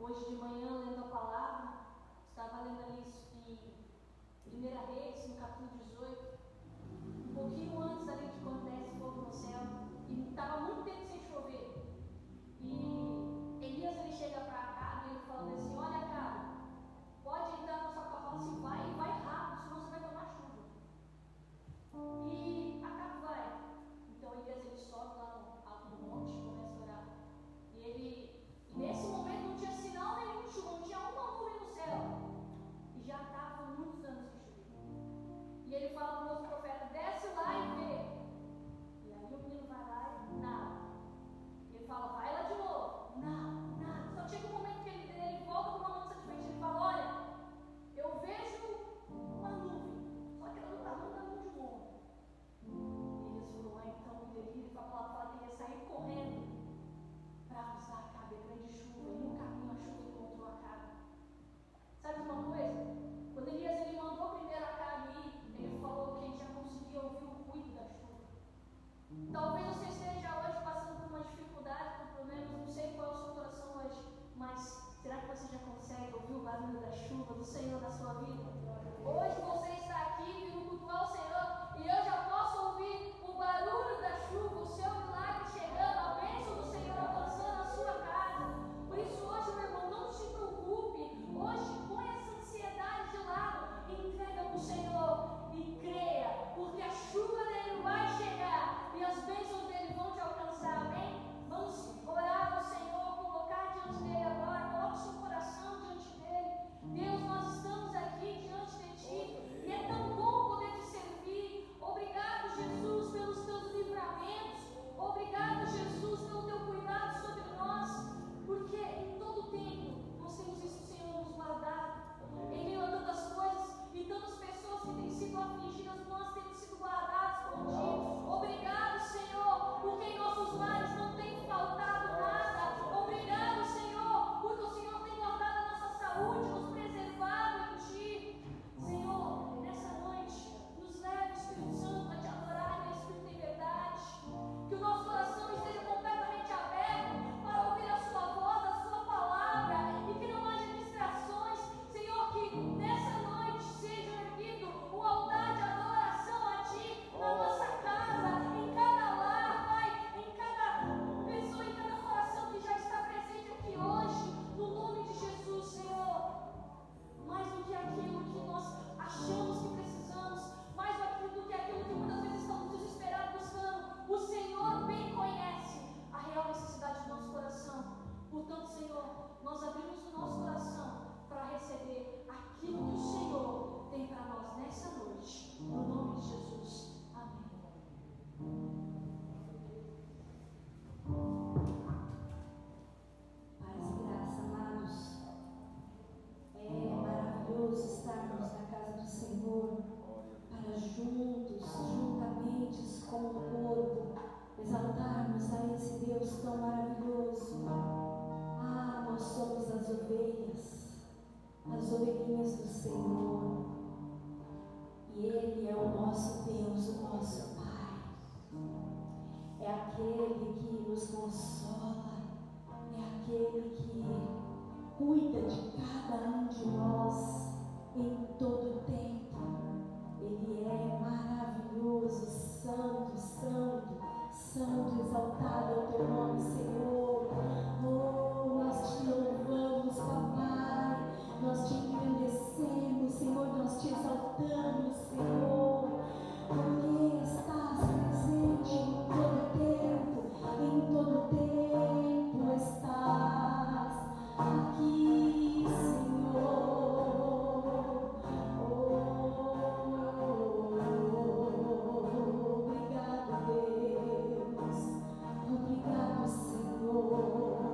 Hoje de manhã, lendo a palavra, estava lendo ali em 1 Reis, no capítulo 18, um pouquinho antes ali de quando desce fogo no céu, e estava muito tempo sem chover. E Elias ele chega para Acabe e ele fala assim: olha, Acabe, pode entrar na sua carroça e vai rápido, senão você vai tomar chuva. E Acabe vai. Então Elias ele sobe lá no alto do monte e começa a orar. E nesse momento não tinha sinal nenhum de chuva, não tinha uma nuvem no céu. E já estava muitos anos sem chover. E ele fala para o nosso profeta: desce lá e vê. E aí o menino vai lá e nada. Ele fala: vai lá de novo. Nada. Só chega um momento que ele volta com uma mão satisfeita e ele fala: olha, eu vejo uma nuvem, só que ela não está no tamanho de um homem. E eles falou: então o delírio fala que ele ia sair correndo para avisar Acabe a grande chuva. E no caminho a chuva encontrou Acabe. Sabe uma coisa? Quando Elias ele mandou primeiro Acabe ir, ele falou que ele já conseguia ouvir o ruído da chuva. Talvez você esteja hoje passando por uma dificuldade, por problemas, não sei qual é o seu coração hoje, mas será que você já consegue ouvir o barulho da chuva do Senhor na sua vida? Hoje você está aqui vindo cultuar o Senhor e eu já posso ouvir o barulho da chuva, o seu milagre chegando, a bênção do Senhor alcançando a sua casa. Por isso hoje, meu irmão, não se preocupe. Hoje põe essa ansiedade de lado, entrega para o Senhor e creia, porque a chuva dele vai chegar e as bênçãos dele vão te alcançar, amém? Vamos orar ao Senhor, colocar diante dele agora, coloque seu coração diante dele. Deus, nós estamos aqui diante de ti e é tão bom poder te servir. Obrigado, Jesus, pelos teus livramentos. Obrigado, Jesus, pelo teu cuidado sobre nós, porque em todo tempo nós temos visto o Senhor nos guardar. Em meio a tantas coisas e tantas pessoas que têm sido afligidas, nós temos sido guardados por ti. Obrigado, Senhor, porque em nossos lares não tem faltado nada. Obrigado, Senhor, porque o Senhor tem guardado a nossa saúde, nos preservado em ti. Senhor, nessa noite, nos leve, Espírito Santo, a te adorar em Espírito e verdade. Que o nosso coração esteja completamente aberto para ouvir a sua voz, a sua palavra, e que não haja distrações. Senhor, que nessa noite seja erguido um altar de adoração a ti na nossa casa, em cada lar, Pai, em cada pessoa, em cada coração que já está presente aqui hoje, no nome de Jesus, Senhor. Mais do que aquilo que nós achamos que precisamos, mais do que aquilo que muitas vezes estamos desesperados buscando, o Senhor bem conhece a real necessidade do nosso coração. Portanto, Senhor, nós abrimos o nosso coração para receber aquilo que o Senhor tem para nós nessa noite, no nome de Jesus, amém. Paz e graça, amados. É maravilhoso estarmos na casa do Senhor para juntos, juntamente como um corpo, exaltarmos a esse Deus tão maravilhoso. Ah, nós somos as ovelhinhas do Senhor, e Ele é o nosso Deus, o nosso Pai. É aquele que nos consola, é aquele que cuida de cada um de nós em todo o tempo. Ele é maravilhoso, santo, santo, santo, exaltado é o teu nome, Senhor. Oh, nós te louvamos, Papai, nós te engrandecemos, Senhor, nós te exaltamos, Senhor, porque estás presente em todo tempo estás aqui, Senhor. Obrigado, Deus. Obrigado, Senhor.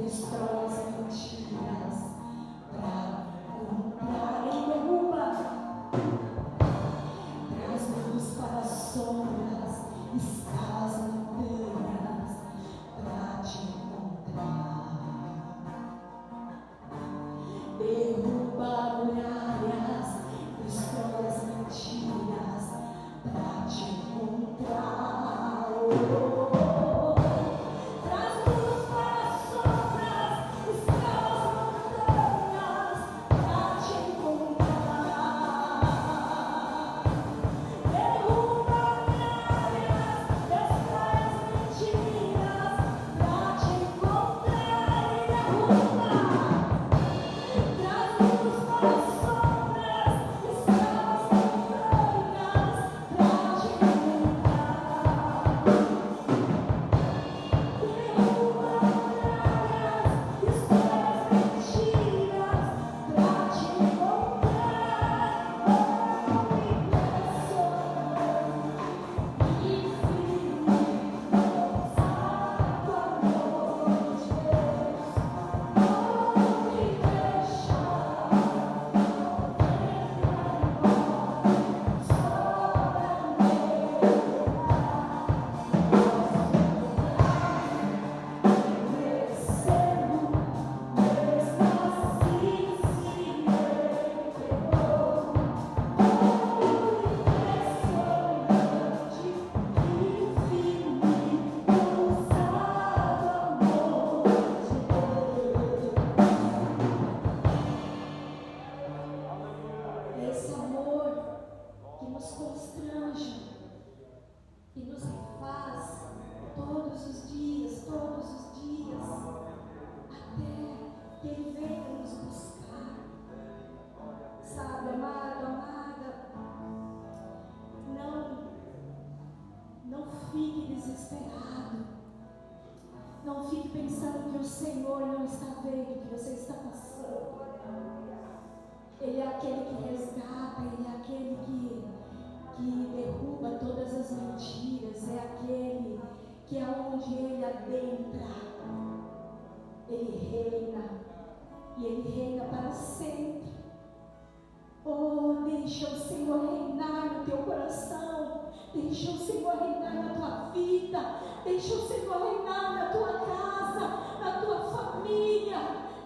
destrói as mentiras para comprar. Ele derruba, traz luz para as sombras, escala as montanhas para te encontrar. Derruba muralhas, destrói as mentiras para te encontrar. Não fique pensando que o Senhor não está vendo o que você está passando. Ele é aquele que resgata, Ele é aquele que derruba todas as mentiras, é aquele que aonde Ele adentra, Ele reina, e Ele reina para sempre. Oh, deixa o Senhor reinar no teu coração, deixa o Senhor reinar na tua vida, deixa o Senhor reinar na tua casa, na tua família,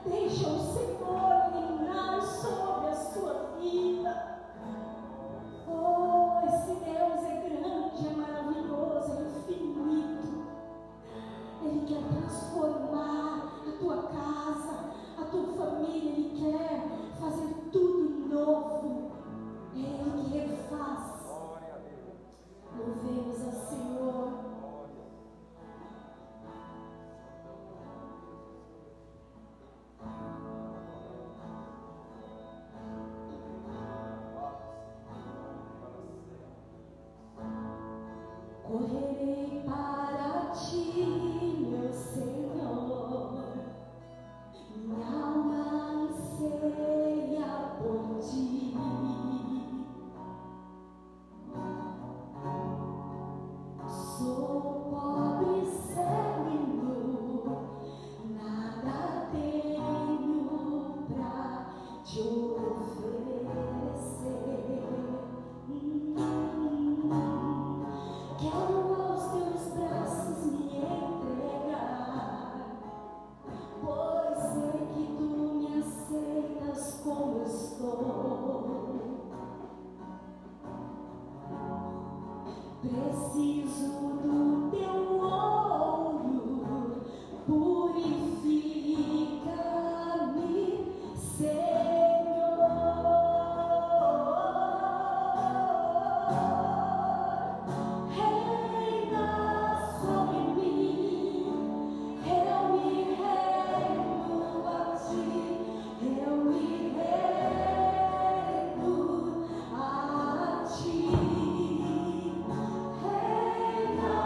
deixa o Senhor reinar sobre a sua vida. Oh, esse Deus é grande, é maravilhoso, é infinito. Ele quer transformar a tua casa, a tua família, Ele quer fazer tudo novo. É Ele que refaz. Louvemos ao Senhor. Correrei para ti, meu Senhor, minha alma anseia por ti. Sou pobre, cego, nada tenho pra te oferecer. Quero aos teus braços me entregar, pois sei que tu me aceitas como estou. Preciso do teu ouro, purifica-me, Senhor. Reina sobre mim, eu me rendo a ti, eu me rendo a ti. Reina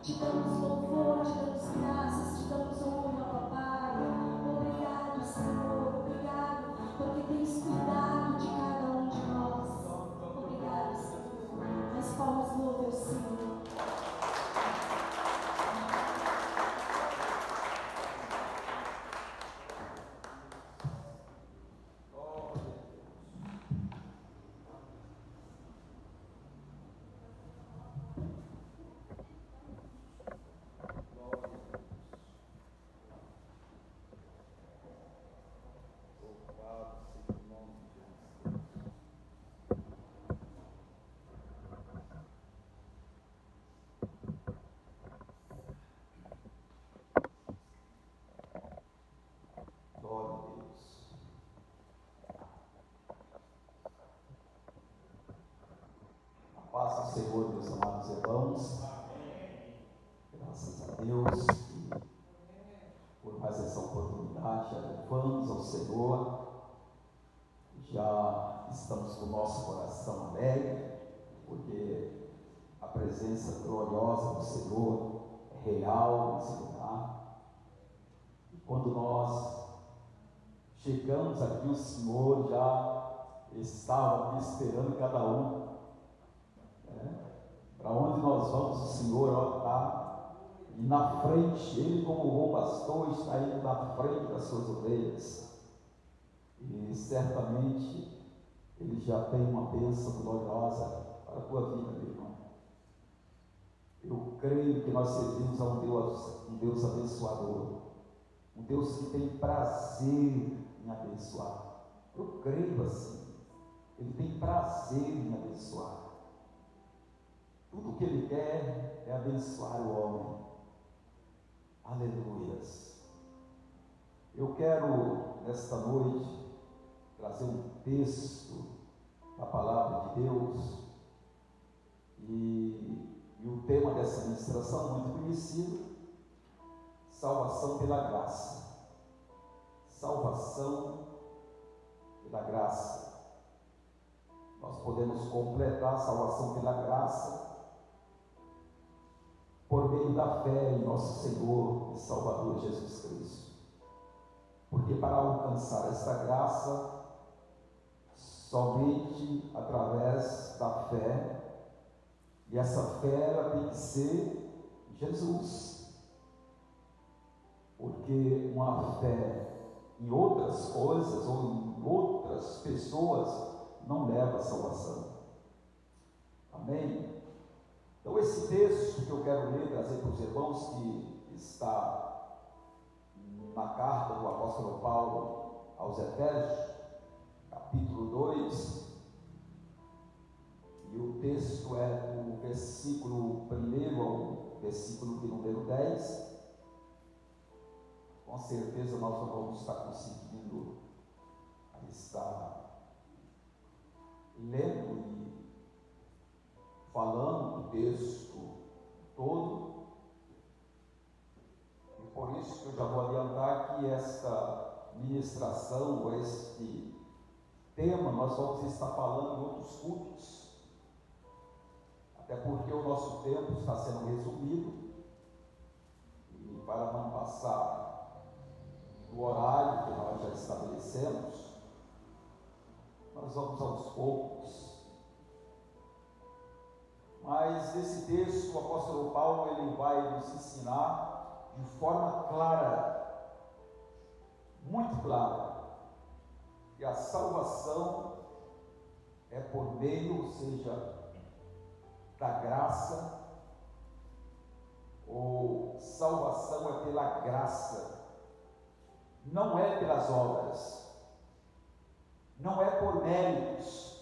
Te damos louvor, te damos graças, te damos honra, papai. Obrigado, Senhor, obrigado, porque tens cuidado de cada um de nós. Obrigado, Senhor. As palmas louvam o Senhor. Paz do Senhor, meus amados irmãos. Amém. Graças a Deus por mais essa oportunidade. Louvamos ao Senhor. Já estamos com o nosso coração alegre, porque a presença gloriosa do Senhor é real nesse lugar. E quando nós chegamos aqui, o Senhor já estava aqui esperando cada um. Para onde nós vamos, o Senhor está, e na frente, Ele como bom pastor está indo na frente das suas ovelhas, e certamente Ele já tem uma bênção gloriosa para a tua vida, meu irmão. Eu creio que nós servimos a um Deus abençoador, um Deus que tem prazer em abençoar. Eu creio assim, Ele tem prazer em abençoar. Tudo que Ele quer é abençoar o homem. Aleluias. Eu quero, nesta noite, trazer um texto da Palavra de Deus. E o tema dessa ministração, muito conhecido: salvação pela graça. Salvação pela graça. Nós podemos completar a salvação pela graça por meio da fé em nosso Senhor e Salvador Jesus Cristo. Porque para alcançar esta graça, somente através da fé, e essa fé ela tem que ser Jesus. Porque uma fé em outras coisas ou em outras pessoas não leva à salvação. Amém? Então esse texto que eu quero ler, trazer para os irmãos, que está na carta do apóstolo Paulo aos Efésios, capítulo 2, e o texto é do versículo 1 ao versículo de número 10. Com certeza nós não vamos estar conseguindo estar lendo e falando do texto todo, e por isso que eu já vou adiantar que esta ministração, ou este tema, nós vamos estar falando em outros cultos, até porque o nosso tempo está sendo resumido, e para não passar do horário que nós já estabelecemos, nós vamos aos poucos. Mas esse texto, o apóstolo Paulo, ele vai nos ensinar de forma clara, muito clara, que a salvação é por meio, ou seja, da graça, ou salvação é pela graça, não é pelas obras, não é por méritos,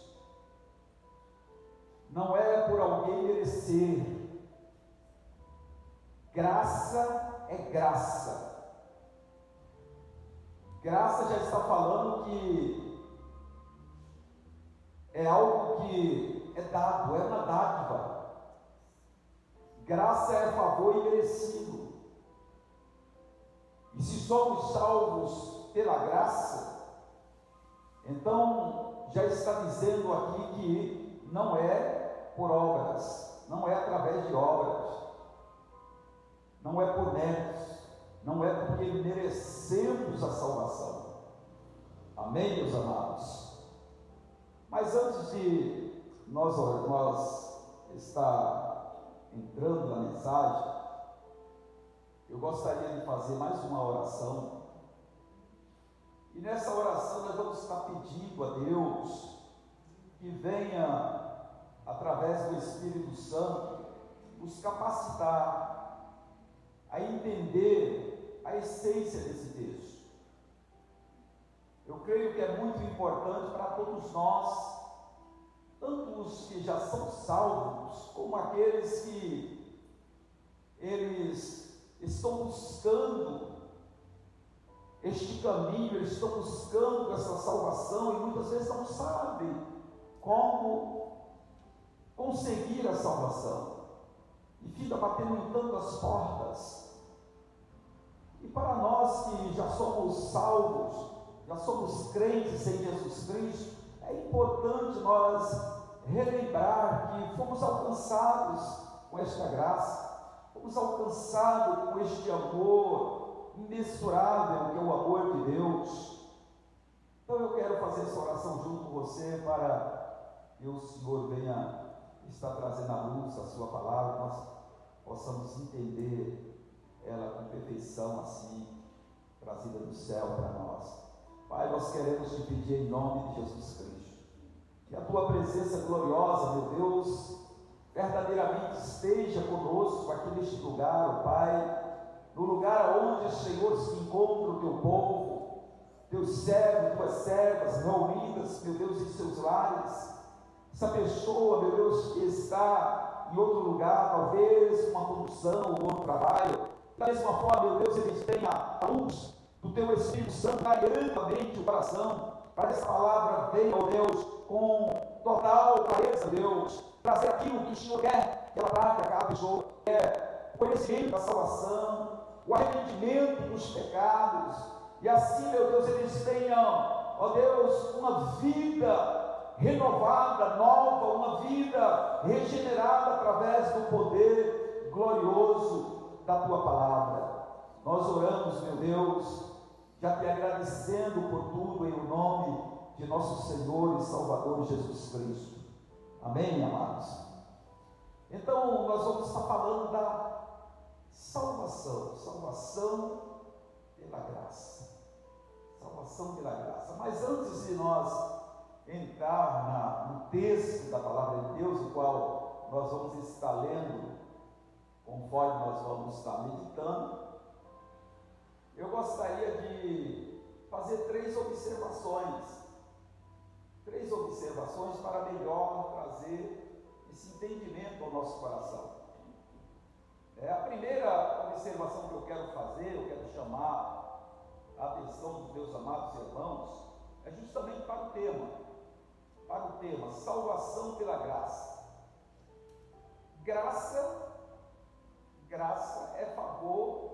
não é por alguém merecer. Graça é graça. Graça já está falando que é algo que é dado, é uma dádiva. Graça é favor imerecido. E se somos salvos pela graça, então já está dizendo aqui que não é por obras, não é através de obras, não é por méritos, não é porque merecemos a salvação. Amém, meus amados? Mas antes de nós estar entrando na mensagem, eu gostaria de fazer mais uma oração. E nessa oração nós vamos estar pedindo a Deus que venha, através do Espírito Santo, nos capacitar a entender a essência desse texto. Eu creio que é muito importante para todos nós, tanto os que já são salvos, como aqueles que eles estão buscando este caminho, eles estão buscando essa salvação e muitas vezes não sabem como conseguir a salvação e fica batendo em tantas portas. E para nós que já somos salvos, já somos crentes em Jesus Cristo, é importante nós relembrar que fomos alcançados com esta graça, fomos alcançados com este amor imensurável que é o amor de Deus. Então eu quero fazer essa oração junto com você para que o Senhor venha estar trazendo à luz a sua palavra, nós possamos entender ela com perfeição assim, trazida do céu para nós. Pai, nós queremos te pedir em nome de Jesus Cristo, que a tua presença gloriosa, meu Deus, verdadeiramente esteja conosco aqui neste lugar, ó Pai, no lugar onde, Senhor, se encontra o teu povo, teus servos, tuas servas reunidas, meu Deus, em seus lares. Essa pessoa, meu Deus, que está em outro lugar, talvez uma condução ou outro trabalho, da mesma forma, meu Deus, eles tenham a luz do teu Espírito Santo, diretamente o coração, para que essa palavra venha, ó Deus, com total clareza, Deus, trazer aquilo que o Senhor quer que ela traga a cada pessoa, que é o conhecimento da salvação, o arrependimento dos pecados, e assim, meu Deus, eles tenham, ó Deus, uma vida renovada, nova, uma vida regenerada através do poder glorioso da tua palavra. Nós oramos, meu Deus, já te agradecendo por tudo em nome de nosso Senhor e Salvador Jesus Cristo. Amém, amados? Então, nós vamos estar falando da salvação pela graça. Salvação pela graça. Mas antes de nós entrar no texto da palavra de Deus, o qual nós vamos estar lendo, conforme nós vamos estar meditando, eu gostaria de fazer três observações para melhor trazer esse entendimento ao nosso coração. A primeira observação que eu quero fazer, eu quero chamar a atenção dos meus amados irmãos, é justamente para o tema, salvação pela graça. Graça é favor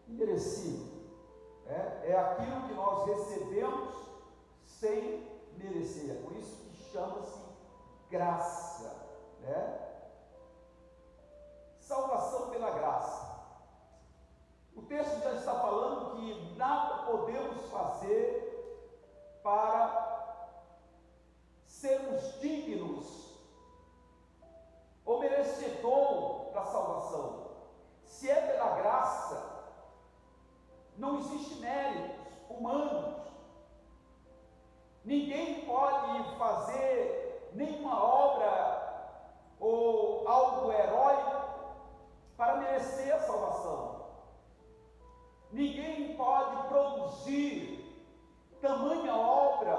imerecido. É aquilo que nós recebemos sem merecer. É por isso que chama-se graça. Salvação pela graça. O texto já está falando que nada podemos fazer para sermos dignos ou merecedor da salvação. Se é pela graça, não existe méritos humanos. Ninguém pode fazer nenhuma obra ou algo heróico para merecer a salvação. Ninguém pode produzir tamanha obra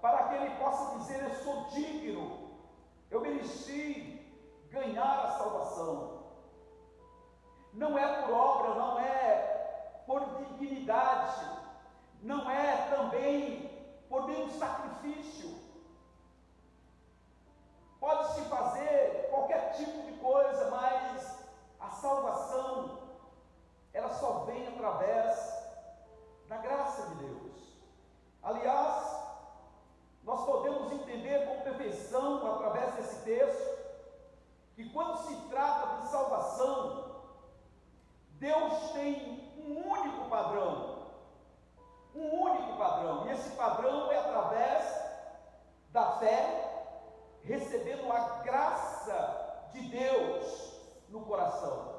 para que ele possa dizer: eu sou digno, eu mereci ganhar a salvação. Não é por obra, não é por dignidade, não é também por nenhum sacrifício. Pode-se fazer qualquer tipo de coisa, mas a salvação, ela só vem através da graça de Deus. Aliás, nós podemos entender com perfeição, através desse texto, que quando se trata de salvação, Deus coração.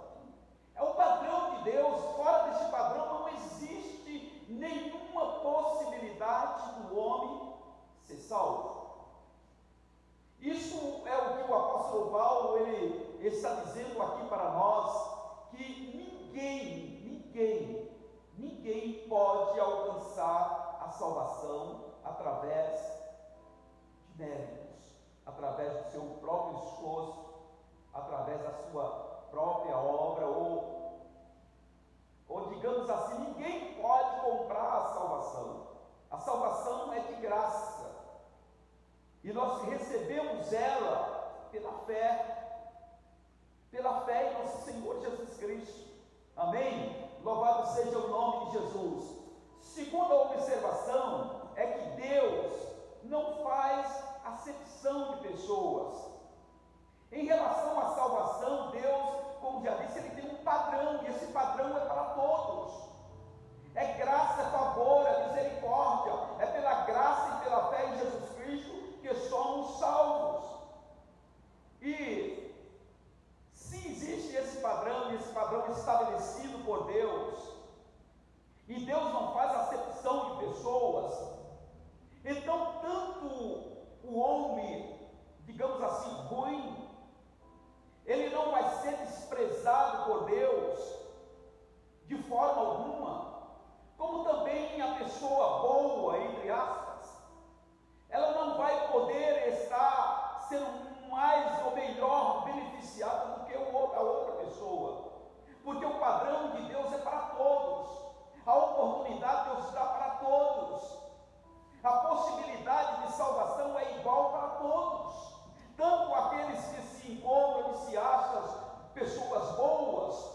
É o padrão de Deus. Fora desse padrão não existe nenhuma possibilidade do homem ser salvo. Isso é o que o apóstolo Paulo ele está dizendo aqui para nós, que ninguém pode alcançar a salvação através de méritos, através do seu próprio esforço, através da sua própria obra, ou digamos assim, ninguém pode comprar a salvação. A salvação é de graça, e nós recebemos ela pela fé em nosso Senhor Jesus Cristo. Amém? Louvado seja o nome de Jesus. Segunda observação é que Deus não faz acepção de pessoas. Em relação à salvação, Deus, como já disse, Ele tem um padrão, e esse padrão é para todos. É graça, é favor, é misericórdia, é pela graça e pela fé em Jesus Cristo que somos salvos. E se existe esse padrão, e esse padrão é estabelecido por Deus, e Deus não faz acepção de pessoas, então tanto o homem, digamos assim, ruim, ele não vai ser desprezado por Deus de forma alguma, como também a pessoa boa, entre aspas, ela não vai poder estar sendo mais ou melhor beneficiada do que a outra pessoa, porque o padrão de Deus é para todos, a oportunidade Deus dá para todos, a possibilidade de salvação é igual para todos, tanto aqueles que se encontram e se acham pessoas boas,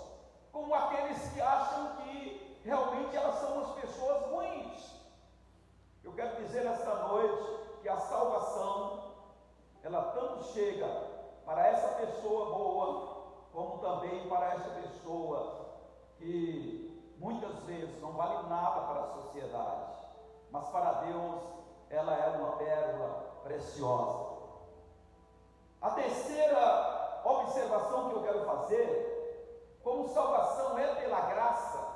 como aqueles que acham que realmente elas são as pessoas ruins. Eu quero dizer nesta noite que a salvação, ela tanto chega para essa pessoa boa, como também para essa pessoa que muitas vezes não vale nada para a sociedade, mas para Deus ela é uma pérola preciosa. A terceira observação que eu quero fazer, como salvação é pela graça,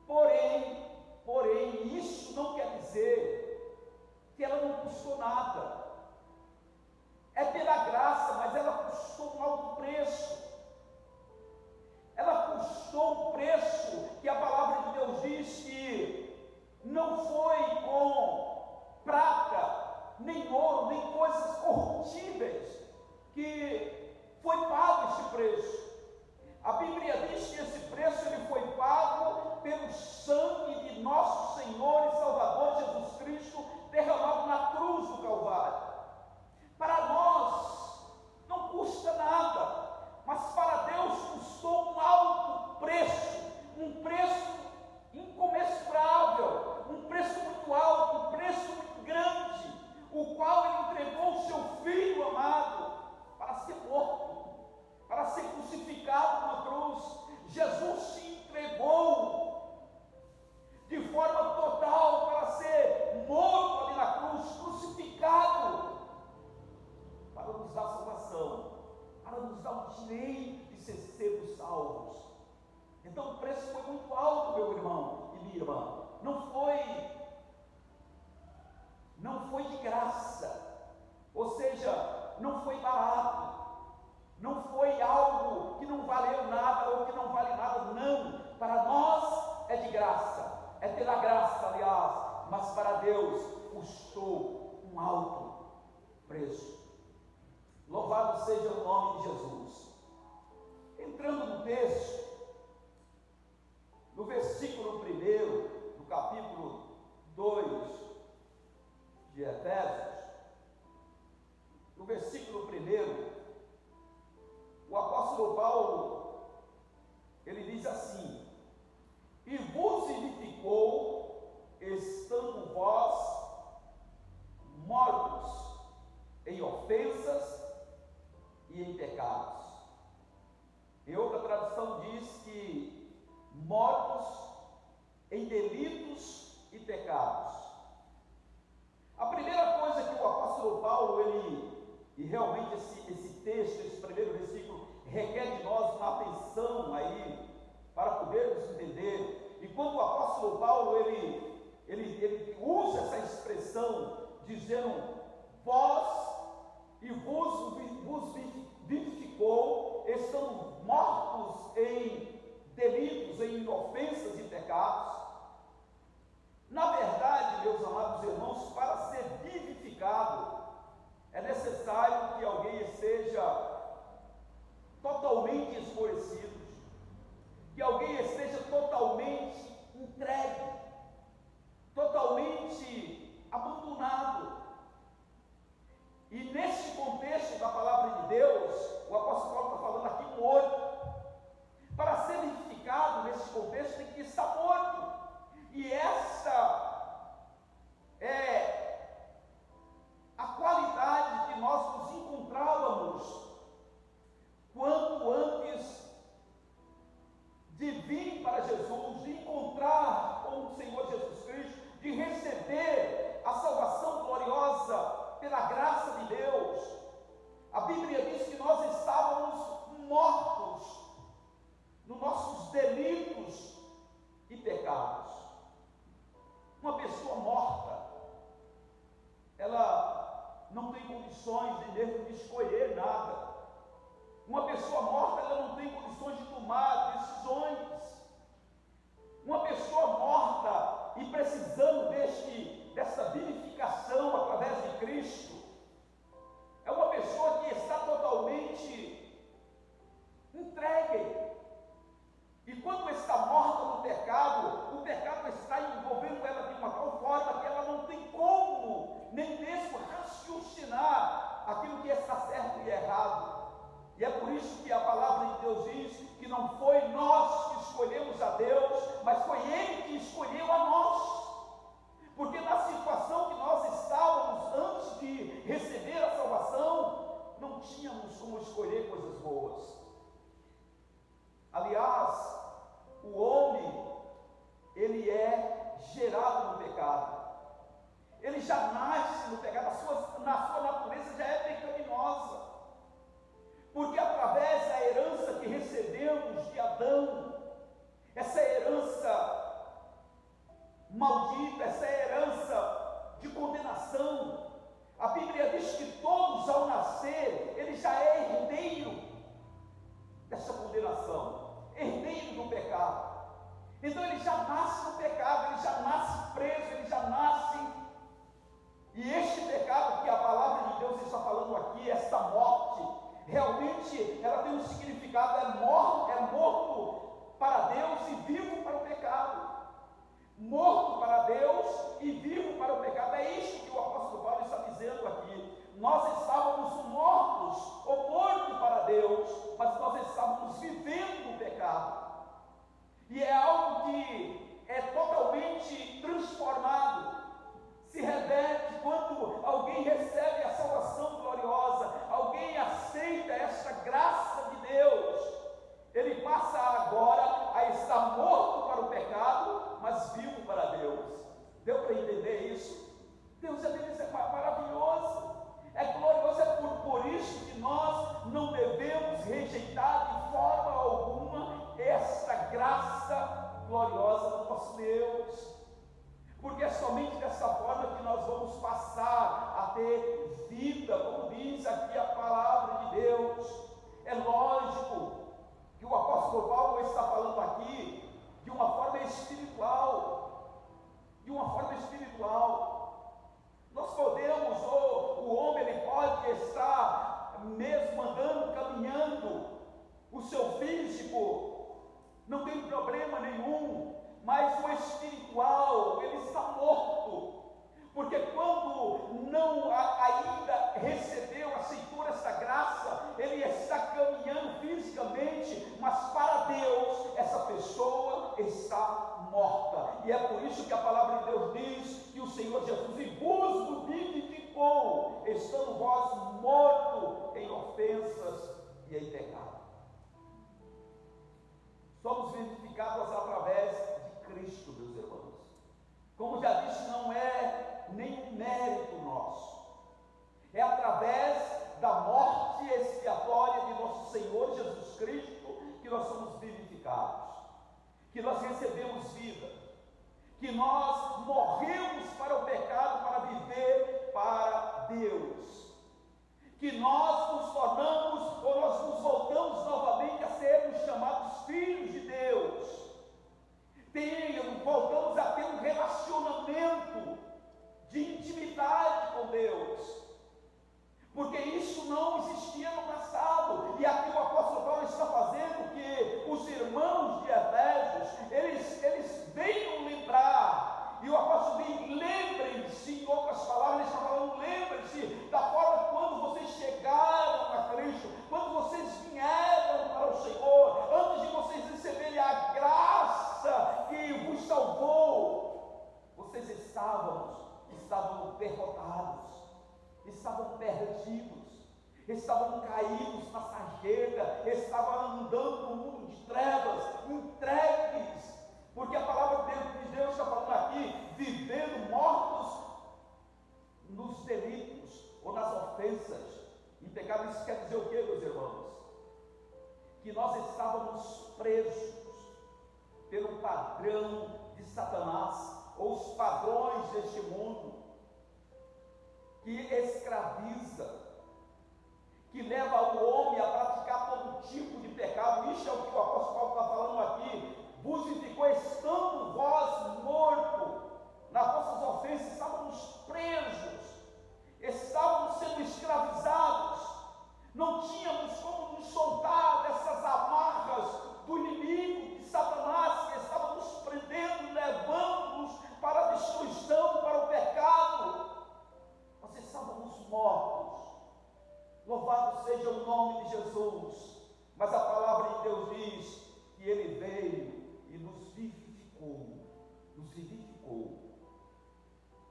porém isso não quer dizer que ela não custou nada. É pela graça, mas ela custou um alto preço. Ela custou um preço que a palavra de Deus diz que não foi com prata, nem ouro, nem coisas corruptíveis que foi pago este preço. A Bíblia diz que esse preço ele foi pago pelo sangue de nosso Senhor e Salvador Jesus Cristo, derramado na cruz do Calvário. Para nós não custa nada, mas para Deus custou um alto preço, um preço incomensurável, um preço muito alto, um preço muito grande, o qual Ele entregou o seu Filho amado para ser morto, para ser crucificado na cruz. Jesus se entregou de forma total para ser morto ali na cruz, crucificado, para nos dar salvação, para nos dar o direito de sermos salvos. Então o preço foi muito alto, meu irmão e minha irmã. Não foi de graça, ou seja, não foi barato, não foi algo que não valeu nada ou que não vale nada, não. Para nós é de graça, é pela graça, aliás, mas para Deus custou um alto preço. Louvado seja o nome de Jesus. Entrando no texto, no versículo 1 do capítulo 2 de Efésios, no versículo 1, o apóstolo Paulo, ele diz assim: e vos vivificou, estando vós mortos em ofensas e em pecados. Em outra tradução diz que mortos em delitos e pecados. A primeira coisa que o apóstolo Paulo, e realmente esse texto, esse primeiro versículo, quando o apóstolo Paulo ele usa essa expressão dizendo vós e vos vivificou, estão mortos em delitos, em ofensas e pecados. Na verdade, meus amados irmãos, para ser vivificado é necessário que alguém esteja totalmente esmorecido, que alguém esteja totalmente entregue, totalmente abandonado. E neste contexto da palavra de Deus, o apóstolo Paulo está falando aqui morto. Para ser vivificado nesse contexto tem que estar morto. E essa é a qualidade que nós nos encontrávamos quando antes de vir para Jesus, de encontrar com o Senhor Jesus Cristo, de receber a salvação gloriosa pela graça de Deus. A Bíblia diz que nós estávamos mortos nos nossos delitos e pecados. Uma pessoa morta, ela não tem condições de mesmo de escolher nada. Uma pessoa morta, ela não tem condições de tomar decisões. Uma pessoa morta e precisando dessa vivificação através de Cristo, é uma pessoa que está totalmente entregue. E quando está morta no pecado, o pecado está envolvendo ela de uma tal forma que ela não tem como nem mesmo raciocinar aquilo que está certo e errado. E é por isso que a palavra de Deus diz que não foi nós que escolhemos a Deus, mas foi Ele que escolheu a nós. Porque na situação que nós estávamos antes de receber a salvação, não tínhamos como escolher coisas boas. Aliás, o homem, ele é gerado no pecado. Ele já nasce no pecado, na sua natureza já é pecaminosa. Porque através da herança que recebemos de Adão, essa herança maldita, essa herança de condenação, a Bíblia diz que todos ao nascer, ele já é herdeiro dessa condenação, herdeiro do pecado. Então ele já nasce no pecado, ele já nasce preso, ele já nasce. E este pecado que a palavra de Deus está falando aqui, esta morte, realmente ela tem um significado, é morto para Deus e vivo para o pecado. Morto para Deus e vivo para o pecado. É isso que o apóstolo Paulo está dizendo aqui. Nós estávamos mortos ou mortos para Deus, mas nós estávamos vivendo no pecado. E é algo que é totalmente transformado. Se reverte quando alguém recebe a salvação gloriosa, alguém aceita essa graça de Deus, ele passa agora a estar morto para o pecado, mas vivo para Deus. Deu para entender isso? Deus é maravilhoso, é glorioso, é por isso que nós não devemos rejeitar de forma alguma esta graça gloriosa do nosso Deus. Porque é somente dessa forma que nós vamos passar a ter vida, como diz aqui a palavra de Deus. É lógico que o apóstolo Paulo está falando aqui de uma forma espiritual. De uma forma espiritual. Nós podemos, ou o homem ele pode estar mesmo andando, caminhando, o seu físico não tem problema nenhum, mas o espiritual, ele está morto, porque quando não ainda recebeu, aceitou essa graça, ele está caminhando fisicamente, mas para Deus, essa pessoa está morta. E é por isso que a palavra de Deus diz que o Senhor Jesus e vos vivificou, estando vós mortos em ofensas e em pecado. Somos vivificados através de Cristo, meus irmãos. Como já disse, não é nenhum mérito nosso. É através da morte expiatória de nosso Senhor Jesus Cristo que nós somos vivificados. que nós recebemos vida, que nós morremos para o pecado para viver para Deus, que nós nos tornamos, ou nós nos voltamos novamente a sermos chamados filhos de Deus, voltamos a ter um relacionamento de intimidade com Deus, porque isso não existia no passado. E aqui o apóstolo Paulo está fazendo que os irmãos de Efésios, eles venham lembrar, e o apóstolo diz: lembrem-se, em outras palavras, ele está falando, lembrem-se da forma quando vocês chegaram a Cristo, quando vocês vieram para o Senhor, antes de vocês receberem a graça que vos salvou, vocês estavam derrotados, estavam perdidos, estavam caídos na sarjeta, estavam andando no mundo de trevas, entregues, porque a palavra de Deus está falando aqui, vivendo mortos nos delitos ou nas ofensas, em pecado. Isso quer dizer o que, meus irmãos? Que nós estávamos presos pelo padrão de Satanás, ou os padrões deste mundo, que escraviza, que leva o homem a praticar todo tipo de pecado. Isso é o que o apóstolo Paulo está falando aqui. Vos ficou estando vós morto nas vossas ofensas, estávamos presos, estávamos sendo escravizados, não tínhamos como nos soltar dessas amarras do inimigo, de Satanás, que estava nos prendendo, levando-nos para a destruição, para o pecado. Nós estávamos mortos. Louvado seja o nome de Jesus. Mas a palavra de Deus diz que Ele veio e nos vivificou. Nos vivificou.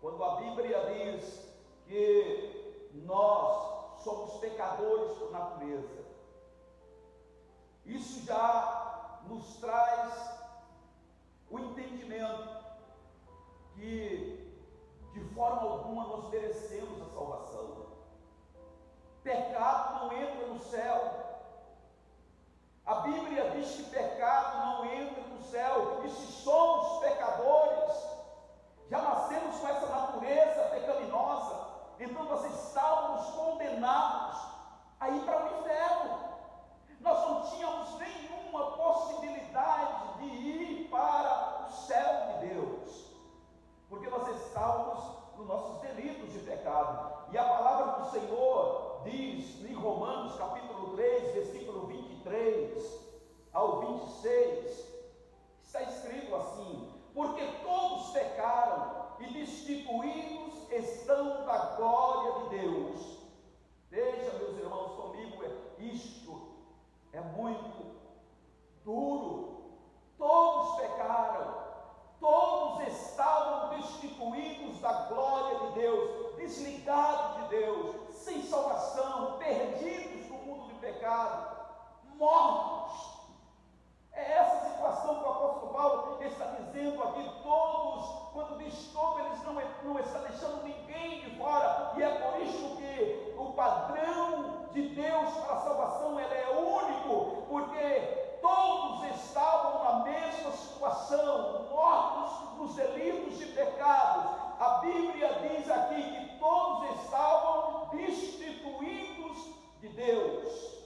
Quando a Bíblia diz que nós somos pecadores por natureza, isso já nos traz o entendimento que de forma alguma nós merecemos a salvação. Pecado não entra no céu. A Bíblia diz que pecado não entra no céu, e se somos pecadores, já nascemos com essa natureza pecaminosa, então nós estávamos condenados a ir para o inferno. Nós não tínhamos nenhuma possibilidade de ir para o céu de Deus, porque nós estávamos nos nossos delitos de pecado. E a palavra do Senhor diz em Romanos capítulo 3, versículo 23 ao 26, está escrito assim: porque todos pecaram e destituídos estão da glória de Deus. Veja, meus irmãos, comigo, isto é muito duro. Todos pecaram, todos estavam destituídos da glória de Deus, desligados de Deus, sem salvação, perdidos no mundo de pecado, mortos. É essa situação que o apóstolo Paulo está dizendo aqui. Todos, quando diz todo, eles não está deixando ninguém de fora, e é por isso que o padrão de Deus para a salvação ele é único, porque todos estavam na mesma situação, mortos nos delitos de pecados. A Bíblia diz aqui que todos estavam destituídos de Deus.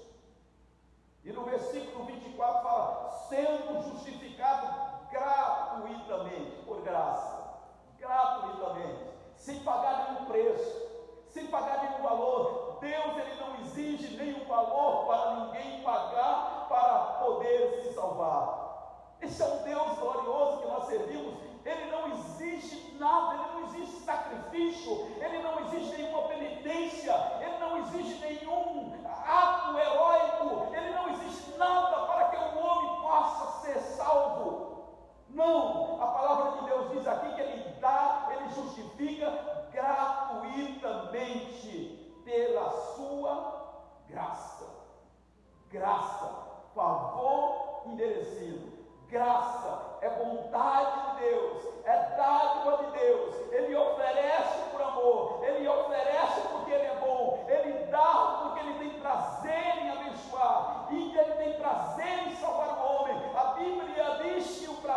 E no versículo 24 fala: sendo justificado gratuitamente, por graça, gratuitamente, sem pagar nenhum preço, sem pagar nenhum valor. Deus ele não exige nenhum valor para ninguém pagar para poder se salvar. Esse é um Deus glorioso que nós servimos. Ele não exige nada, ele não exige sacrifício, ele não exige nenhuma penitência, ele não exige nenhum ato heróico, ele não exige nada para que o homem possa ser salvo. Não, a palavra de Deus diz aqui que ele dá, ele justifica gratuitamente pela sua graça. Graça, favor imerecido. Graça é bondade de Deus, é dádiva de Deus. Ele oferece por amor, ele oferece porque ele é bom, ele dá porque ele tem prazer em abençoar, e ele tem prazer em salvar o homem. A Bíblia diz que o prazer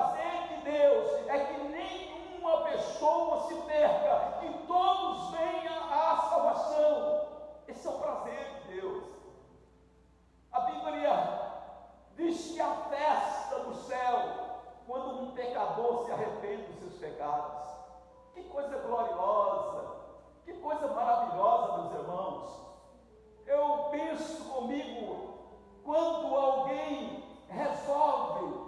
pecados. Que coisa gloriosa, que coisa maravilhosa, meus irmãos. Eu penso comigo, quando alguém resolve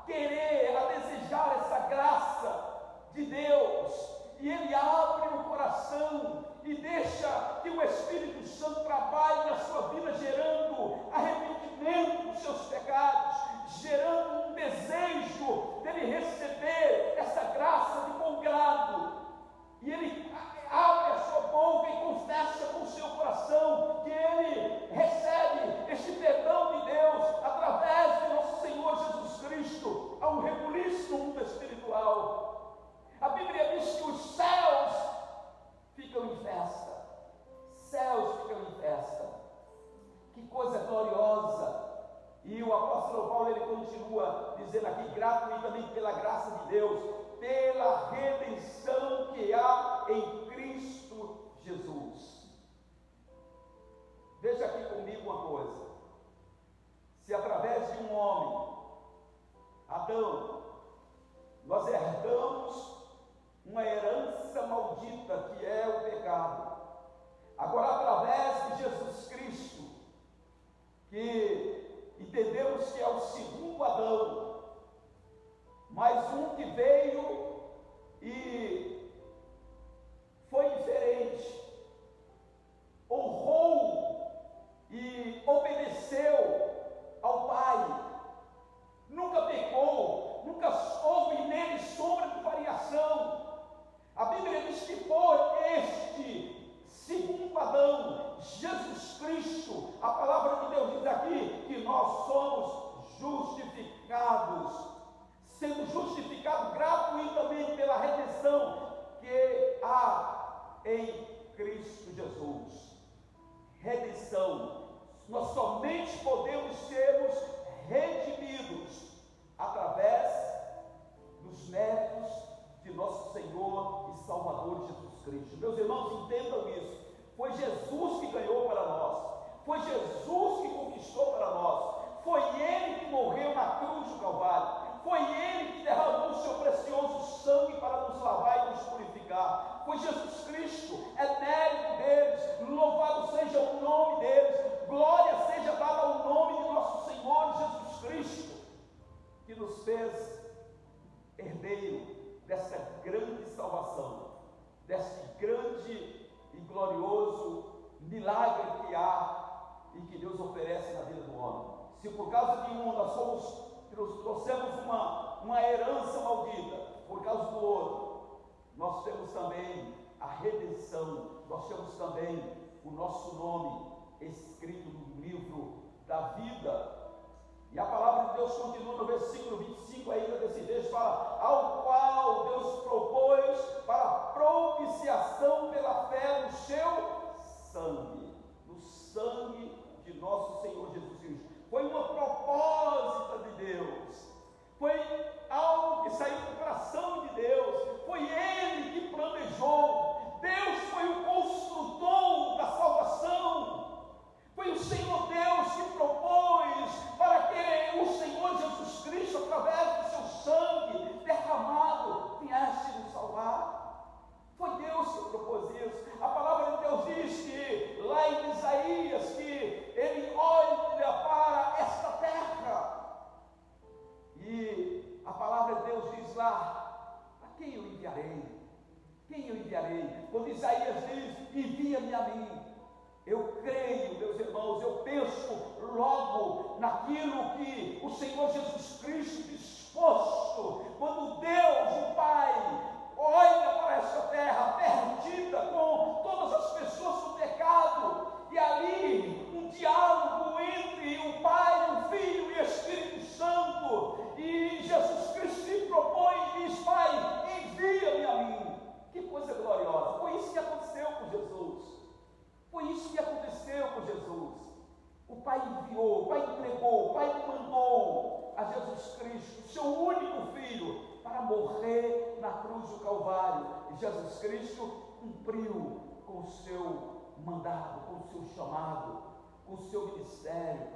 querer, a desejar essa graça de Deus, e ele abre o coração e deixa que o Espírito Santo trabalhe na sua vida, gerando arrependimento dos seus pecados, gerando um desejo dele receber essa graça de bom grado, e ele abre a sua boca e confessa com o seu coração que ele recebe este perdão de Deus através de nosso Senhor Jesus Cristo. Há um rebuliço no mundo espiritual. A Bíblia diz que os céus ficam em festa. Céus ficam em festa. Que coisa gloriosa. E o apóstolo Paulo, ele continua dizendo aqui, gratuitamente pela graça de Deus, pela redenção que há em Cristo Jesus. Veja aqui comigo uma coisa. Se através de um homem, Adão, nós herdamos uma herança maldita que é o pecado, agora através de Jesus Cristo, que entendemos que é o segundo Adão, mais um que veio e foi diferente, honrou e obedeceu ao Pai, nunca pecou, nunca houve nele sombra de variação. A Bíblia diz que por este segundo Adão, Jesus Cristo, a palavra de Deus diz aqui que nós somos justificados, sendo justificados gratuitamente pela redenção que há em Cristo Jesus. Redenção, nós somente podemos sermos redimidos através dos méritos de nosso Senhor e Salvador Jesus Cristo. Meus irmãos, entendam isso. Foi Jesus que ganhou para nós, foi Jesus que conquistou para nós, foi Ele que morreu na cruz do Calvário, foi Ele que derramou o seu precioso sangue para nos lavar e nos purificar. Foi Jesus Cristo, é mérito deles, louvado seja o nome deles, glória seja dada ao nome de nosso Senhor Jesus Cristo, que nos fez herdeiro dessa grande salvação, desse grande e glorioso milagre que há e que Deus oferece na vida do homem. Se por causa de um nós trouxemos uma herança maldita, por causa do outro, nós temos também a redenção, nós temos também o nosso nome escrito no livro da vida. E a palavra de Deus continua no versículo 25 ainda desse texto, fala, ao qual Deus propôs para propiciação pela fé no seu sangue, no sangue de nosso Senhor Jesus Cristo. Foi uma propósito de Deus, foi algo que saiu do coração de Deus, foi Ele que planejou, Deus foi o construtor da salvação, foi o Senhor Deus que propôs para que o Senhor Jesus Cristo, através do seu sangue derramado, viesse nos salvar. Foi Deus que propôs isso. A palavra de Deus diz que, lá em Isaías, que Ele olha para esta terra, e a palavra de Deus diz lá, a quem eu enviarei? Quem eu enviarei? Quando Isaías diz, envia-me a mim, eu creio, meus irmãos, eu penso logo naquilo que o Senhor Jesus Cristo disposto, quando Deus, o Pai, olha para esta terra perdida com todas as pessoas do pecado, e ali um diálogo entre o Pai, o Filho e o Espírito Santo, e Jesus Cristo se propõe e diz, Pai, envia-me a mim. Que coisa gloriosa, foi isso que aconteceu com Jesus. Foi isso que aconteceu com Jesus. O Pai enviou, o Pai entregou, o Pai mandou a Jesus Cristo, seu único Filho, para morrer na cruz do Calvário. E Jesus Cristo cumpriu com o seu mandado, com o seu chamado, com o seu ministério.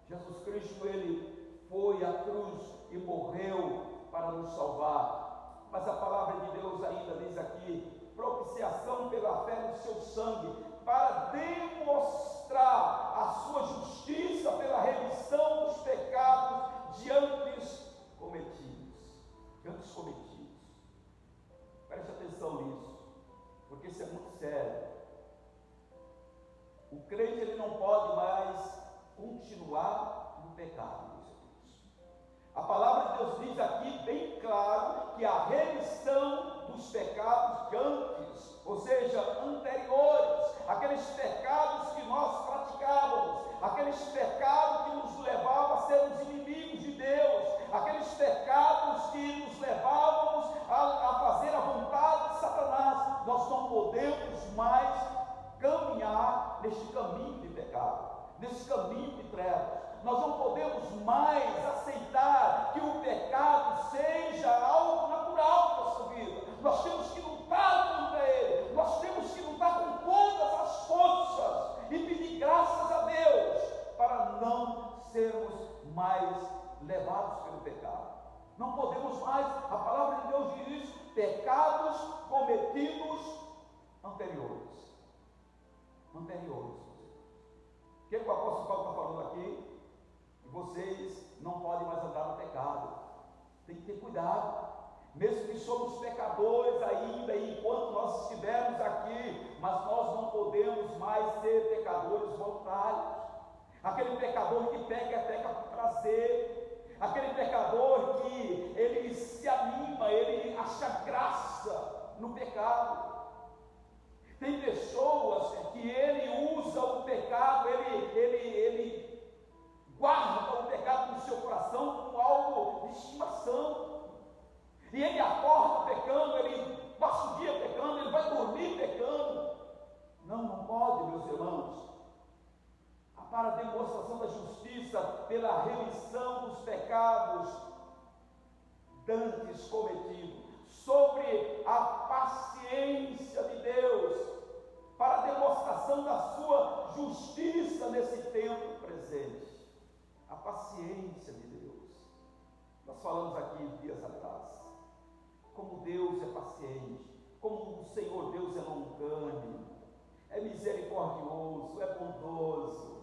Jesus Cristo, Ele foi à cruz e morreu para nos salvar. mas a palavra de Deus ainda diz aqui: propiciação pela fé no seu sangue, para demonstrar a sua justiça pela remissão dos pecados de antes cometidos. Preste atenção nisso, porque isso é muito sério. O crente, ele não pode mais continuar no pecado, meus irmãos. A palavra de Deus diz aqui bem claro que a remissão dos pecados de antes, ou seja, anteriores, aqueles pecados que nós praticávamos, aqueles pecados que nos levavam a sermos inimigos de Deus, aqueles pecados que nos levávamos a fazer a vontade de Satanás, nós não podemos mais caminhar neste caminho de pecado, nesse caminho de trevas. Nós não podemos mais aceitar que o pecado seja algo natural na nossa vida. Nós temos que lutar contra ele, nós temos que lutar com todas as forças e pedir graças a Deus para não sermos mais levados pelo pecado. Não podemos mais, a palavra de Deus diz, pecados cometidos anteriores. O que o apóstolo Paulo está falando aqui? Que vocês não podem mais andar no pecado. Tem que ter cuidado. Mesmo que somos pecadores ainda, enquanto nós estivermos aqui, mas nós não podemos mais ser pecadores voluntários. Aquele pecador que peca por prazer. Aquele pecador que ele se anima, ele acha graça no pecado. Tem pessoas que ele usa o pecado, ele guarda o pecado no seu coração como algo de estimação. E ele acorda pecando, ele passa o dia pecando, ele vai dormir pecando. Não pode, meus irmãos. Para a demonstração da justiça pela remissão dos pecados dantes cometidos, sobre a paciência de Deus, para a demonstração da sua justiça nesse tempo presente. A paciência de Deus. Nós falamos aqui dias atrás, como Deus é paciente, como o Senhor Deus é longânimo, é misericordioso, é bondoso.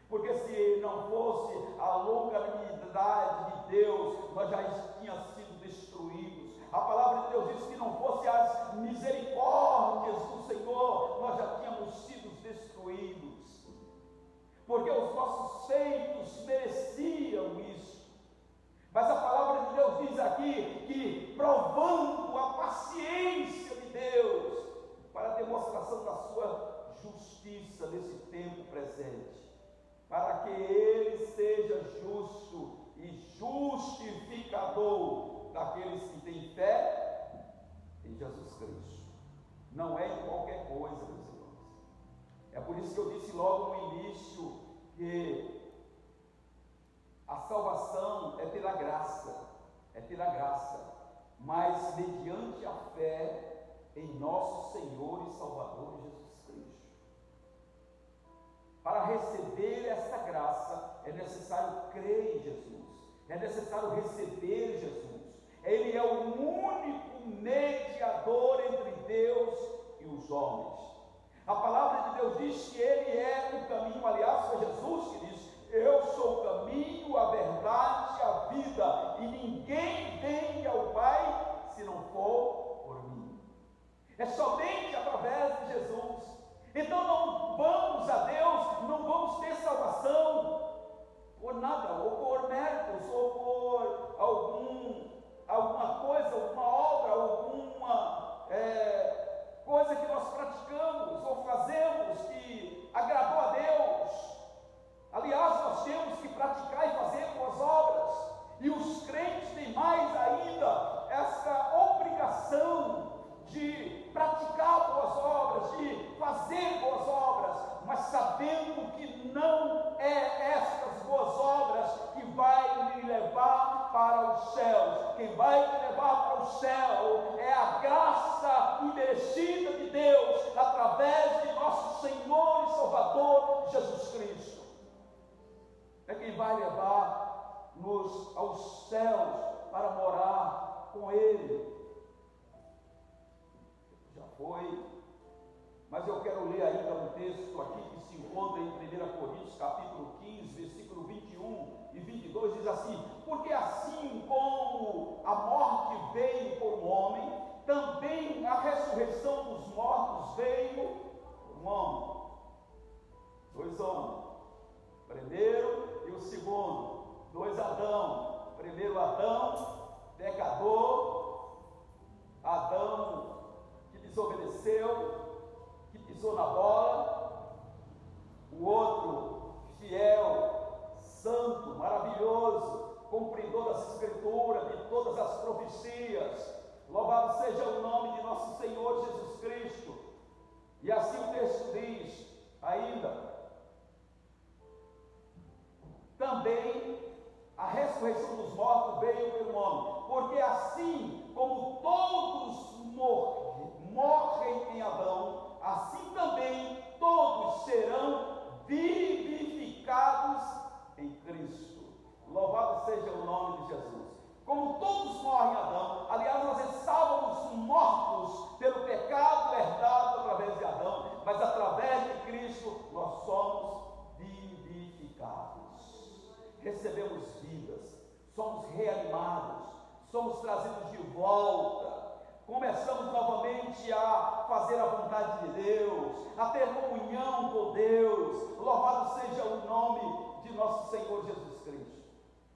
Porque se não fosse a longanimidade de Deus, nós já tínhamos sido destruídos. A palavra de Deus diz que não fosse as misericórdias do Senhor, nós já tínhamos sido destruídos. Porque os nossos feitos mereciam isso. Mas a palavra de Deus diz aqui que, provando a paciência de Deus, para a demonstração da sua justiça nesse tempo presente, para que Ele seja justo e justificador daqueles que têm fé em Jesus Cristo. Não é em qualquer coisa, meus irmãos. É por isso que eu disse logo no início que a salvação é pela graça, mas mediante a fé em nosso Senhor e Salvador Jesus Cristo. Para receber essa graça, é necessário crer em Jesus, é necessário receber Jesus. Ele é o único mediador entre Deus e os homens. A palavra de Deus diz que Ele é o caminho, aliás, foi Jesus que disse: eu sou o caminho, a verdade e a vida, e ninguém vem ao Pai se não for por mim. É somente através de Jesus. Então não vamos a Deus, não vamos ter salvação por nada, ou por méritos, ou por alguma coisa, alguma obra, alguma coisa que nós praticamos ou fazemos que agradou a Deus. Aliás, nós temos que praticar e fazer boas obras, e os crentes têm mais ainda essa obrigação de praticar boas obras, de fazer boas obras, mas sabendo que não é estas boas obras que vai lhe levar para os céus. Quem vai lhe levar para o céu é a graça imerecida de Deus, através de nosso Senhor e Salvador Jesus Cristo. É quem vai levar-nos aos céus para morar com Ele. mas eu quero ler ainda um texto aqui que se encontra em 1 Coríntios capítulo 15, versículo 21 e 22, diz assim: porque assim como a morte veio por um homem, também a ressurreição dos mortos veio por um homem. Dois homens, primeiro e o segundo, dois Adão. Primeiro Adão, pecador, Adão que desobedeceu, que pisou na bola, o outro fiel, santo, maravilhoso, cumpridor das escrituras, de todas as profecias. Louvado seja o nome de nosso Senhor Jesus Cristo. E assim o texto diz ainda: também a ressurreição dos mortos veio pelo homem, porque assim como todos morrem em Adão, assim também todos serão vivificados em Cristo. Louvado seja o nome de Jesus. Como todos morrem em Adão, aliás, nós estávamos mortos pelo pecado herdado através de Adão, mas através de Cristo nós somos vivificados. Recebemos vidas, somos reanimados, somos trazidos de volta, começamos novamente a fazer a vontade de Deus, a ter comunhão com Deus. Louvado seja o nome de nosso Senhor Jesus Cristo.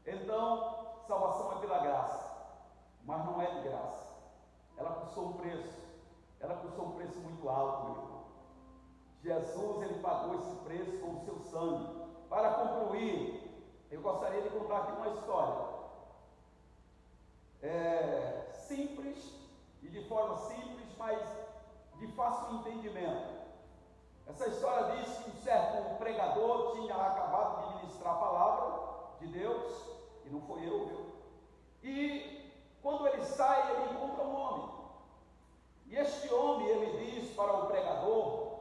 Então, salvação é pela graça, mas não é de graça. Ela custou um preço, ela custou um preço muito alto, meu irmão. Jesus, ele pagou esse preço com o seu sangue. Para concluir, eu gostaria de contar aqui uma história simples e de forma simples, mas de fácil entendimento. Essa história diz que um certo pregador tinha acabado de ministrar a palavra de Deus, e não foi eu, viu? E quando ele sai, ele encontra um homem, e este homem, ele diz para o pregador: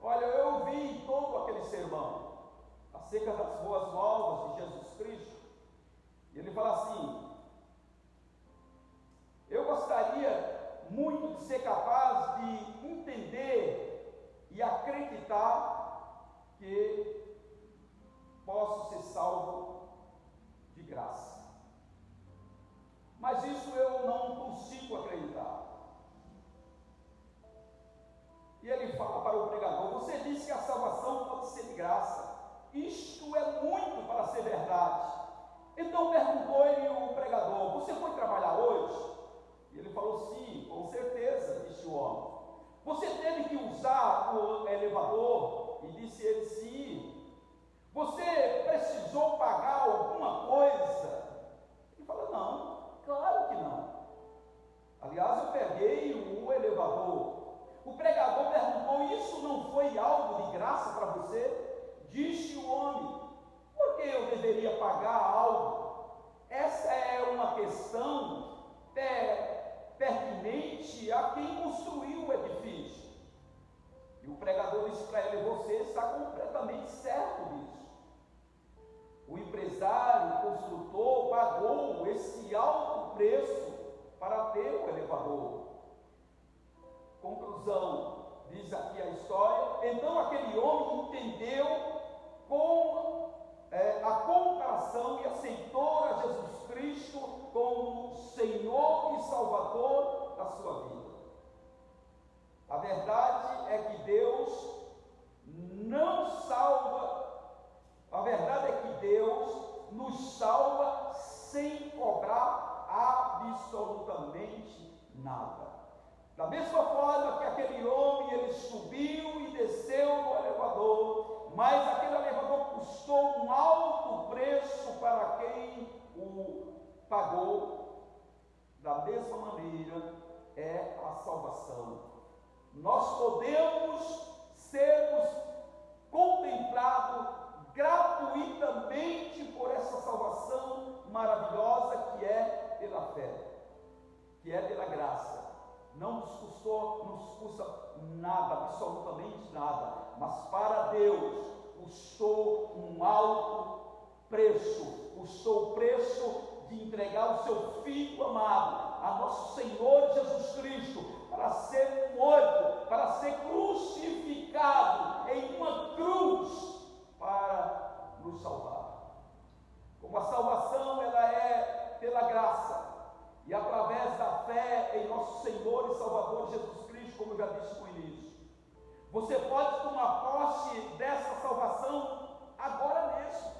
olha, eu ouvi todo aquele sermão acerca das boas novas de Jesus Cristo. E ele fala assim: eu gostaria muito de ser capaz de entender e acreditar que posso ser salvo de graça, mas isso eu não consigo acreditar. E ele fala para o pregador: você disse que a salvação pode ser de graça. Isto é muito para ser verdade. Então perguntou-lhe o pregador: você foi trabalhar hoje? E ele falou: sim, com certeza, disse o homem. Você teve que usar o elevador? E disse ele: sim. Você precisou pagar alguma coisa? Ele falou: não, claro que não. Aliás, eu peguei o elevador. O pregador perguntou: isso não foi algo de graça para você? Disse o homem: por que eu deveria pagar algo? Essa é uma questão pertinente a quem construiu o edifício. E o pregador disse para ele: você está completamente certo disso. O empresário, o construtor, pagou esse alto preço para ter o elevador. Conclusão, diz aqui a história: então aquele homem entendeu com a comparação e aceitou a Jesus Cristo como Senhor e Salvador da sua vida. A verdade é que Deus não salva, a verdade é que Deus nos salva sem cobrar absolutamente nada. Da mesma forma que aquele homem, ele subiu e desceu no elevador, mas aquele elevador custou um alto preço para quem o pagou. Da mesma maneira é a salvação. Nós podemos sermos contemplados gratuitamente por essa salvação maravilhosa que é pela fé, que é pela graça. Não nos custa nada, absolutamente nada, mas para Deus custou um alto preço, custou o preço de entregar o seu Filho amado, a nosso Senhor Jesus Cristo, para ser morto, para ser crucificado Você pode tomar posse dessa salvação agora mesmo.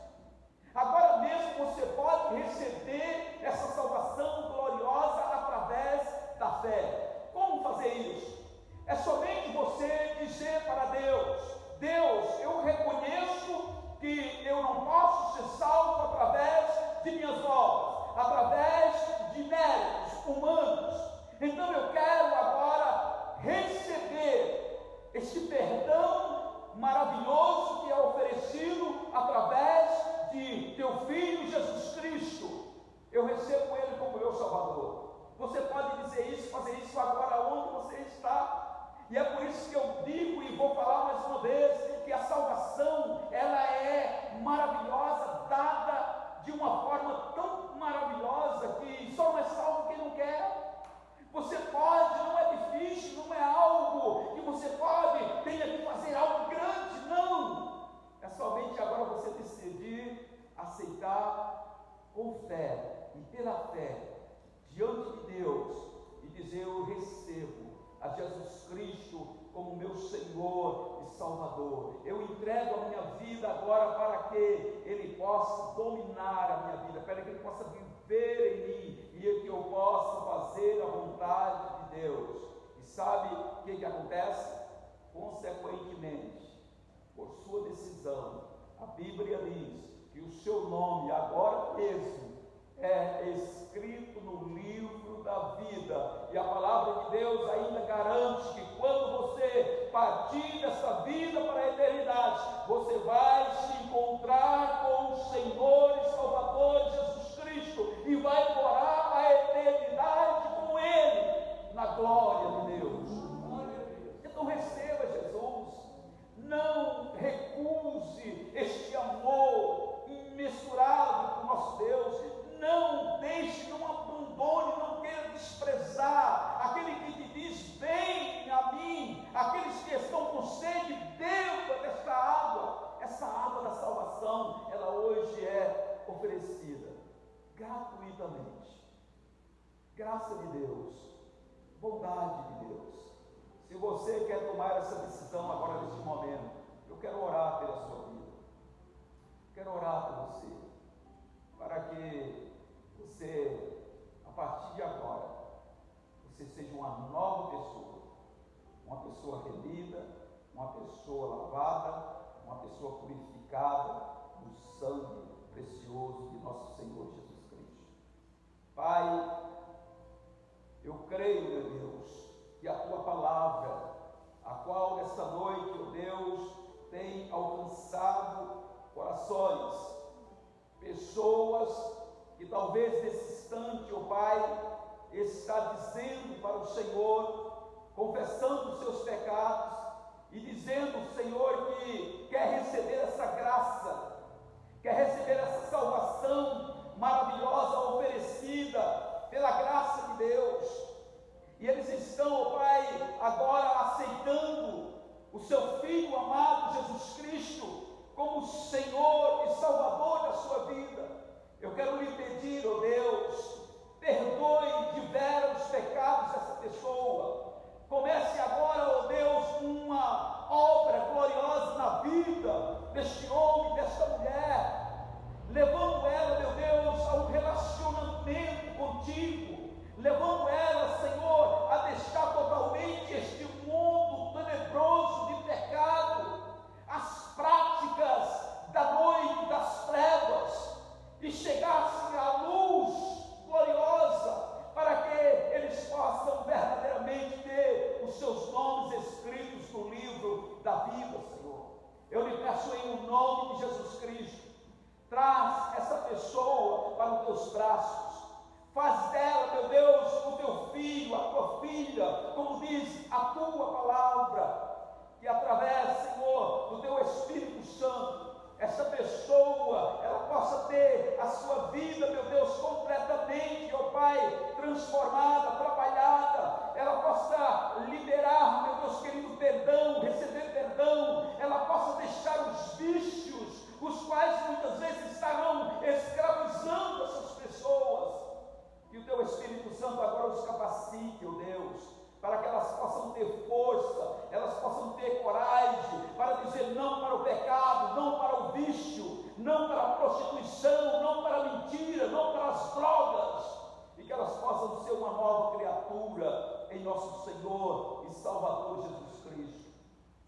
Agora mesmo você pode receber essa salvação gloriosa através da fé. Como fazer isso? É somente você dizer para Deus: Deus, eu reconheço que eu não posso ser salvo através de minhas obras, através de méritos humanos. Então eu quero agora receber este perdão maravilhoso que é oferecido através de teu Filho Jesus Cristo. Eu recebo Ele como meu Salvador. Você pode dizer isso, fazer isso agora onde você está. E é por isso que eu digo e vou falar mais uma vez, que a salvação, ela é maravilhosa, dada de uma forma tão maravilhosa, que só não é salvo quem não quer. Você pode, não é difícil, não é algo que você tenha que fazer algo grande, não. É somente agora você decidir aceitar com fé e pela fé, diante de Deus, e dizer: eu recebo a Jesus Cristo como meu Senhor e Salvador. Eu entrego a minha vida agora para que Ele possa dominar a minha vida, para que Ele possa viver em mim e que eu possa fazer a vontade de Deus. E sabe o que acontece? Consequentemente, por sua decisão, a Bíblia diz que o seu nome agora mesmo é escrito no livro da vida, e a palavra de Deus ainda garante que quando você partir dessa vida para a eternidade, você vai se encontrar com o Senhor e Salvador Jesus Cristo, e vai morar a eternidade com Ele, na glória de Deus. Então receba Jesus, não recuse este amor imensurável do nosso Deus. Não deixe, não abandone, não queira desprezar aquele que te diz: vem a mim. Aqueles que estão com sede, beba desta água. Essa água da salvação, ela hoje é oferecida gratuitamente. Graça de Deus, bondade de Deus. Se você quer tomar essa decisão agora neste momento, eu quero orar pela sua vida. Quero orar por você, para que você, a partir de agora, você seja uma nova pessoa, uma pessoa remida, uma pessoa lavada, uma pessoa purificada no sangue precioso de nosso Senhor Jesus Cristo. Pai, eu creio, meu Deus, que a Tua palavra, a qual nesta noite, ó Deus, tem alcançado corações, pessoas que talvez nesse instante, ó Pai, está dizendo para o Senhor, confessando os seus pecados e dizendo, Senhor, que quer receber essa graça, quer receber essa salvação maravilhosa oferecida pela graça de Deus. E eles estão, ó Pai, agora aceitando o seu Filho amado Jesus Cristo como Senhor e Salvador da sua vida. Eu quero lhe pedir, ó Deus, perdoe de veras os pecados dessa pessoa. Comece agora, ó Deus, uma obra gloriosa na vida deste homem, desta mulher, levando ela, meu Deus, a um relacionamento contigo, levando ela, Senhor, a deixar totalmente este mundo tenebroso de pecado, as práticas da noite, das trevas, e chegassem à luz gloriosa, para que eles possam verdadeiramente ter os seus nomes escritos no livro da vida, Senhor. Eu lhe peço em nome de Jesus Cristo, traz essa pessoa para os teus braços, faz dela, meu Deus, o teu filho, a tua filha, como diz a tua palavra, que através, Senhor, do teu Espírito Santo, essa pessoa, ela possa ter a sua vida, meu Deus, completamente, ó Pai, transformada, trabalhada, ela possa liberar, meu Deus querido, perdão, receber perdão, ela possa deixar os vícios, os quais muitas vezes estarão escravizando essas pessoas, que o teu Espírito Santo agora os capacite, ó Deus, para que elas possam ter força, elas possam ter coragem, em nosso Senhor e Salvador Jesus Cristo.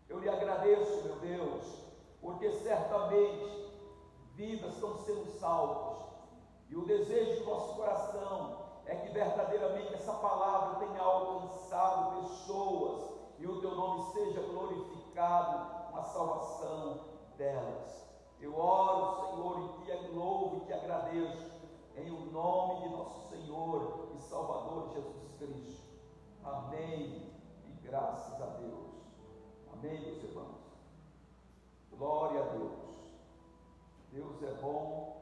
Eu lhe agradeço, meu Deus, porque certamente vidas estão sendo salvas, e o desejo do nosso coração é que verdadeiramente essa palavra tenha alcançado pessoas e o teu nome seja glorificado na salvação delas. Eu oro, Senhor, e te louvo e te agradeço, em o nome de nosso Senhor e Salvador Jesus Cristo. Amém e graças a Deus. Amém, meus irmãos. Glória a Deus. Deus é bom